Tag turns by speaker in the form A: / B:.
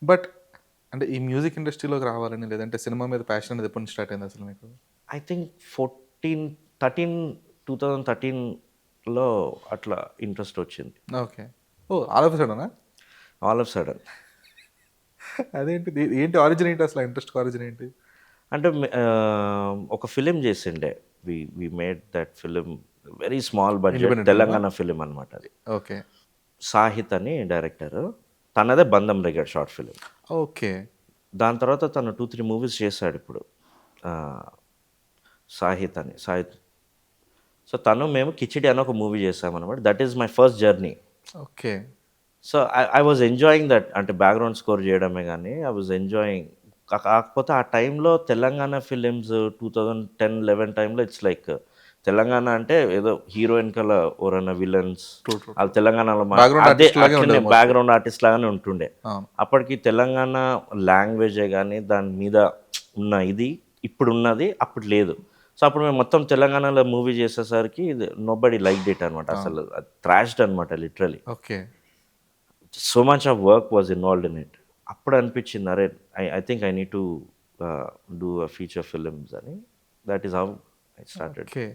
A: But అంటే ఈ music ఇండస్ట్రీలోకి రావాలని లేదంటే సినిమా మీద ప్యాషన్ అనేది ఎప్పటి నుంచి స్టార్ట్ అయింది అసలు మీకు?
B: ఐ థింక్ 13 2013లో అట్లా ఇంట్రెస్ట్ వచ్చింది.
A: Okay. Oh! All of a సడెనా?
B: All of sudden.
A: అదేంటిది? ఏంటి ఆరిజిన్ ఏంటి అసలు? ఆ ఇంట్రెస్ట్‌కి ఆరిజిన్ ఏంటి?
B: అంటే ఒక ఫిలిం చేసిండే. We made that film very small budget
A: independent ఫిల్మా?
B: తెలంగాణ ఫిలిం అనమాట అది.
A: ఓకే.
B: సాహిత్ అని డైరెక్టర్. తనదే 'బంధం రేగడ్' షార్ట్ ఫిలిం.
A: ఓకే.
B: దాని తర్వాత తను 2, 3 మూవీస్ చేశాడిప్పుడు. ఆహ్, సాహిత్ అని. సాహిత్. సో, తను మేము 'కిచిడి' అని ఒక మూవీ చేశామనమాట. That is my first journey.
A: Okay.
B: So, I was enjoying that. అంటే బ్యాక్‌గ్రౌండ్ స్కోర్ చేయడమే గానీ, ఐ వాజ్ ఎంజాయింగ్. కాకపోతే ఆ టైంలో తెలంగాణ ఫిలిమ్స్ 2010, 11 టైంలో ఇట్స్ లైక్ తెలంగాణ అంటే ఏదో హీరో ఎనకాల ఎవరైనా విలన్స్
A: ట్రూ. ట్రూ. ట్రూ.
B: ఆళ్ళు తెలంగాణలో
A: బ్యాక్‌గ్రౌండ్
B: అదే
A: ఆర్టిస్ట్ లాగే
B: అట్లనే
A: ఉండేది మోస్ట్‌లీ.
B: బ్యాక్‌గ్రౌండ్ ఆర్టిస్ట్ లాగానే ఉంటుండే.
A: అవును.
B: అప్పటికి తెలంగాణ లాంగ్వేజే గానీ, దాని మీద ఉన్న ఇది ఇప్పుడున్నది, అప్పుడు లేదు. సో, అప్పుడు మేము మొత్తం తెలంగాణలో మూవీ చేసేసరికి నోబడీ లైక్డ్ ఇట్ అనమాట.
A: అవును.
B: అసలు ట్రాష్డ్ అనమాట literally.
A: Okay.
B: So much of work was involved in it. అప్పుడు అనిపించింది, అరే I think I need to do a feature films అని. That is how I started.
A: Okay.